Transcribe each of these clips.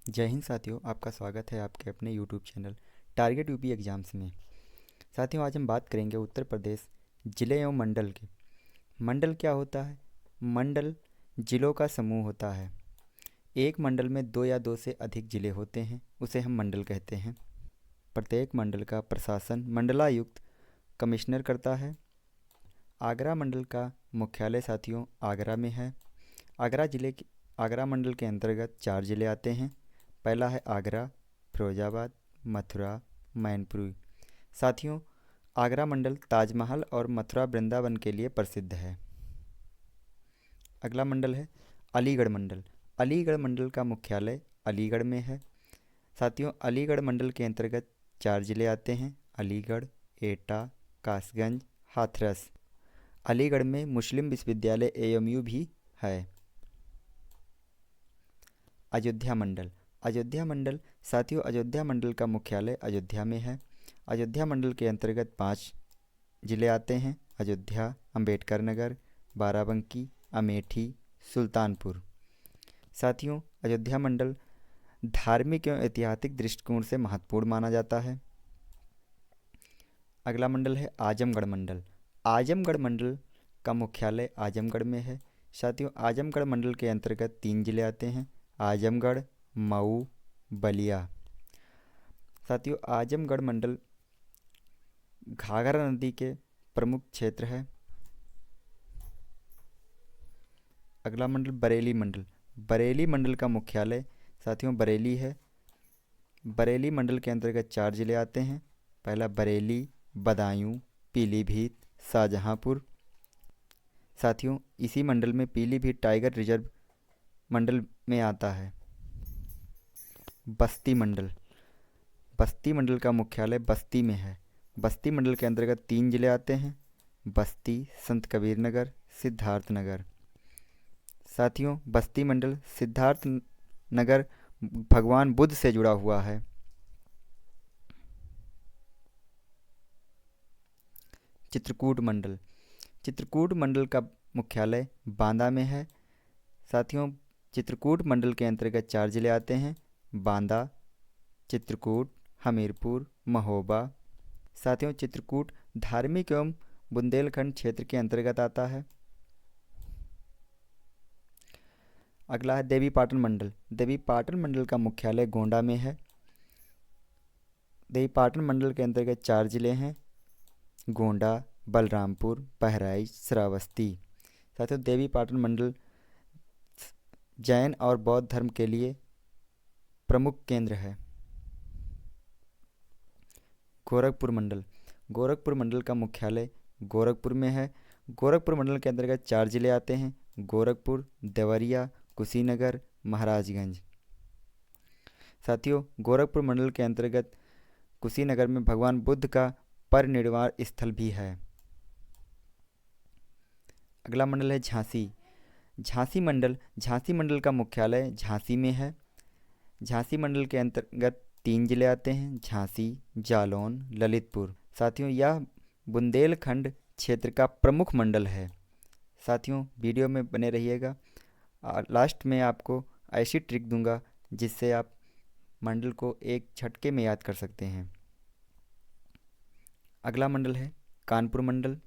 जय हिंद साथियों, आपका स्वागत है आपके अपने YouTube channel target UP exams में। साथियों, आज हम बात करेंगे उत्तर प्रदेश ज़िले एवं मंडल की। मंडल क्या होता है? मंडल ज़िलों का समूह होता है। एक मंडल में दो या दो से अधिक ज़िले होते हैं, उसे हम मंडल कहते हैं। प्रत्येक मंडल का प्रशासन मंडलायुक्त कमिश्नर करता है। आगरा मंडल का मुख्यालय साथियों आगरा में है। आगरा मंडल के अंतर्गत 4 ज़िले आते हैं। पहला है आगरा, फिरोजाबाद, मथुरा, मैनपुरी। साथियों, आगरा मंडल ताजमहल और मथुरा वृंदावन के लिए प्रसिद्ध है। अगला मंडल है अलीगढ़ मंडल। अलीगढ़ मंडल का मुख्यालय अलीगढ़ में है। साथियों, अलीगढ़ मंडल के अंतर्गत 4 ज़िले आते हैं: अलीगढ़, एटा, कासगंज, हाथरस। अलीगढ़ में मुस्लिम विश्वविद्यालय एएमयू भी है। अयोध्या मंडल। अयोध्या मंडल साथियों, अयोध्या मंडल का मुख्यालय अयोध्या में है। अयोध्या मंडल के अंतर्गत 5 ज़िले आते हैं: अयोध्या, अंबेडकर नगर, बाराबंकी, अमेठी, सुल्तानपुर। साथियों, अयोध्या मंडल धार्मिक एवं ऐतिहासिक दृष्टिकोण से महत्वपूर्ण माना जाता है। अगला मंडल है आजमगढ़ मंडल। आजमगढ़ मंडल का मुख्यालय आजमगढ़ में है। साथियों, आजमगढ़ मंडल के अंतर्गत 3 ज़िले आते हैं: आजमगढ़, मऊ, बलिया। साथियों, आजमगढ़ मंडल घाघरा नदी के प्रमुख क्षेत्र है। अगला मंडल बरेली मंडल। बरेली मंडल का मुख्यालय साथियों बरेली है। बरेली मंडल के अंतर्गत 4 ज़िले आते हैं: पहला बरेली, बदायूं, पीलीभीत, शाहजहांपुर। साथियों, इसी मंडल में पीलीभीत टाइगर रिजर्व मंडल में आता है। बस्ती मंडल। बस्ती मंडल का मुख्यालय बस्ती में है। बस्ती मंडल के अंतर्गत 3 ज़िले आते हैं: बस्ती, संत कबीर नगर, सिद्धार्थ नगर। साथियों, बस्ती मंडल सिद्धार्थ नगर भगवान बुद्ध से जुड़ा हुआ है। चित्रकूट मंडल। चित्रकूट मंडल का मुख्यालय बांदा में है। साथियों, चित्रकूट मंडल के अंतर्गत 4 ज़िले आते हैं: बांदा, चित्रकूट, हमीरपुर, महोबा। साथियों, चित्रकूट धार्मिक एवं बुंदेलखंड क्षेत्र के अंतर्गत आता है। अगला है देवीपाटन मंडल। देवीपाटन मंडल का मुख्यालय गोंडा में है। देवीपाटन मंडल के अंतर्गत 4 ज़िले हैं: गोंडा, बलरामपुर, बहराइच, श्रावस्ती। साथियों, देवीपाटन मंडल जैन और बौद्ध धर्म के लिए प्रमुख केंद्र है। गोरखपुर मंडल। गोरखपुर मंडल का मुख्यालय गोरखपुर में है। गोरखपुर मंडल के अंतर्गत 4 ज़िले आते हैं: गोरखपुर, देवरिया, कुशीनगर, महाराजगंज। साथियों, गोरखपुर मंडल के अंतर्गत कुशीनगर में भगवान बुद्ध का परिनिर्वाण स्थल भी है। अगला मंडल है झांसी। झांसी मंडल का मुख्यालय झांसी में है। झांसी मंडल के अंतर्गत 3 ज़िले आते हैं: झांसी, जालौन, ललितपुर। साथियों, यह बुंदेलखंड क्षेत्र का प्रमुख मंडल है। साथियों, वीडियो में बने रहिएगा और लास्ट में आपको ऐसी ट्रिक दूंगा जिससे आप मंडल को एक झटके में याद कर सकते हैं। अगला मंडल है कानपुर मंडल।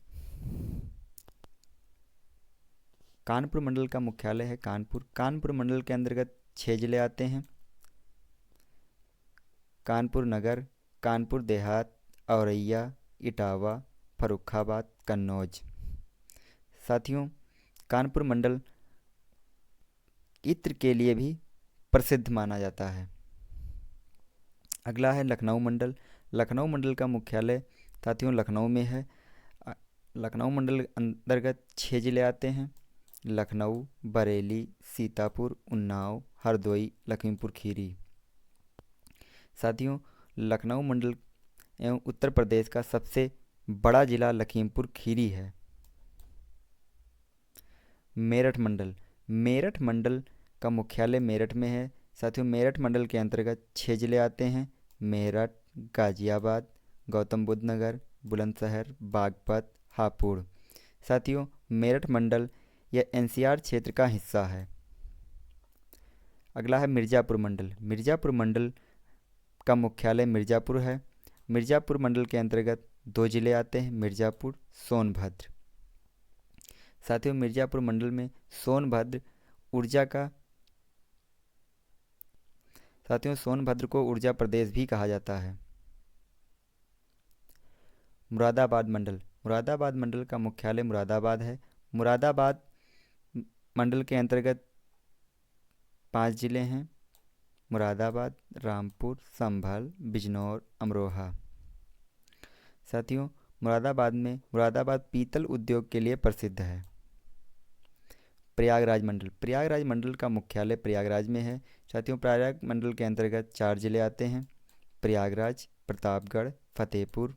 कानपुर मंडल का मुख्यालय है कानपुर। कानपुर मंडल के अंतर्गत 6 ज़िले आते हैं: कानपुर नगर, कानपुर देहात, औरैया, इटावा, फर्रुखाबाद, कन्नौज। साथियों, कानपुर मंडल इत्र के लिए भी प्रसिद्ध माना जाता है। अगला है लखनऊ मंडल। लखनऊ मंडल का मुख्यालय साथियों लखनऊ में है। लखनऊ मंडल अंतर्गत 6 ज़िले आते हैं: लखनऊ, बरेली, सीतापुर, उन्नाव, हरदोई, लखीमपुर खीरी। साथियों, लखनऊ मंडल एवं उत्तर प्रदेश का सबसे बड़ा जिला लखीमपुर खीरी है। मेरठ मंडल। मेरठ मंडल का मुख्यालय मेरठ में है। साथियों, मेरठ मंडल के अंतर्गत 6 ज़िले आते हैं: मेरठ, गाजियाबाद, गौतम बुद्ध नगर, बुलंदशहर, बागपत, हापुड़। साथियों, मेरठ मंडल यह एनसीआर क्षेत्र का हिस्सा है। अगला है मिर्ज़ापुर मंडल। मिर्ज़ापुर मंडल का मुख्यालय मिर्ज़ापुर है। मिर्ज़ापुर मंडल के अंतर्गत 2 जिले आते हैं, मिर्ज़ापुर, सोनभद्र। साथियों, मिर्ज़ापुर मंडल में सोनभद्र ऊर्जा का साथियों सोनभद्र को ऊर्जा प्रदेश भी कहा जाता है। मुरादाबाद मंडल। मुरादाबाद मंडल का मुख्यालय मुरादाबाद है। मुरादाबाद मंडल के अंतर्गत 5 जिले हैं, मुरादाबाद, रामपुर, संभल, बिजनौर, अमरोहा। साथियों, मुरादाबाद पीतल उद्योग के लिए प्रसिद्ध है। प्रयागराज मंडल। प्रयागराज मंडल का मुख्यालय प्रयागराज में है। साथियों, प्रयाग मंडल के अंतर्गत 4 जिले आते हैं, प्रयागराज, प्रतापगढ़, फतेहपुर,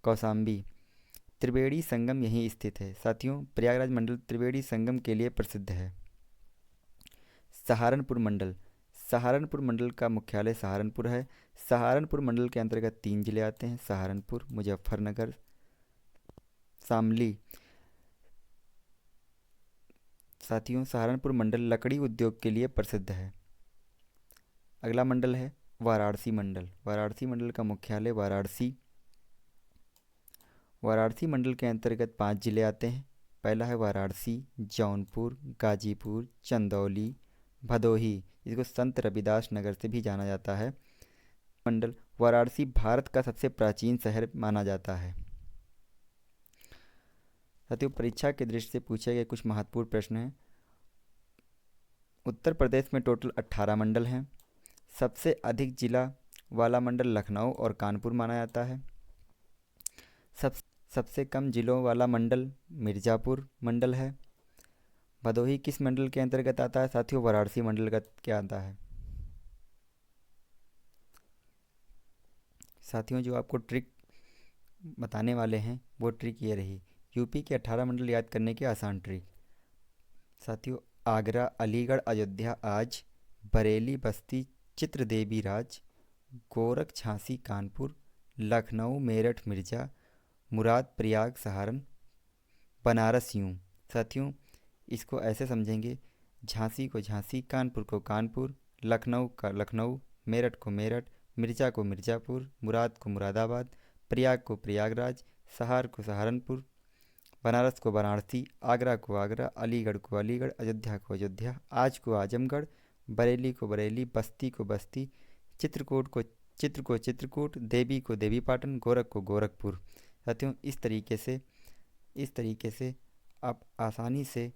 कौशाम्बी। त्रिवेणी संगम यहीं स्थित है। साथियों, प्रयागराज मंडल त्रिवेणी संगम के लिए प्रसिद्ध है। सहारनपुर मंडल। सहारनपुर मंडल का मुख्यालय सहारनपुर है। सहारनपुर मंडल के अंतर्गत 3 जिले आते हैं, सहारनपुर, मुजफ्फरनगर, शामली। साथियों, सहारनपुर मंडल लकड़ी उद्योग के लिए प्रसिद्ध है। अगला मंडल है वाराणसी मंडल। वाराणसी मंडल का मुख्यालय वाराणसी। वाराणसी मंडल के अंतर्गत 5 जिले आते हैं। पहला है वाराणसी, जौनपुर, गाजीपुर, चंदौली, भदोही, जिसको संत रविदास नगर से भी जाना जाता है। मंडल वाराणसी भारत का सबसे प्राचीन शहर माना जाता है। साथियों, परीक्षा के दृष्टि से पूछे गए कुछ महत्वपूर्ण प्रश्न हैं। उत्तर प्रदेश में टोटल 18 मंडल हैं। सबसे अधिक जिला वाला मंडल लखनऊ और कानपुर माना जाता है। सबसे कम जिलों वाला मंडल मिर्ज़ापुर मंडल है। भदोही किस मंडल के अंतर्गत आता है? साथियों, वाराणसी मंडल का क्या आता है। साथियों, जो आपको ट्रिक बताने वाले हैं वो ट्रिक ये रही, यूपी के 18 मंडल याद करने की आसान ट्रिक। साथियों, आगरा, अलीगढ़, अयोध्या, आज, बरेली, बस्ती, चित्रदेवी राज, गोरख, झांसी, कानपुर, लखनऊ, मेरठ, मिर्ज़ा, मुराद, प्रयाग, सहारन, बनारस, यूं। साथियों, इसको ऐसे समझेंगे, झांसी को झांसी, कानपुर को कानपुर, लखनऊ का लखनऊ, मेरठ को मेरठ, मिर्ज़ा को मिर्ज़ापुर, मुराद को मुरादाबाद, प्रयाग को प्रयागराज, सहार को सहारनपुर, बनारस को वाराणसी, आगरा को आगरा, अलीगढ़ को अलीगढ़, अयोध्या को अयोध्या, आज को आजमगढ़, बरेली को बरेली, बस्ती को बस्ती, चित्रकूट, देवी को देवीपाटन, गोरख को गोरखपुर। साथियों, इस तरीके से आप आसानी से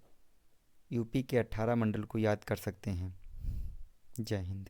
यूपी के 18 मंडल को याद कर सकते हैं। जय हिंद।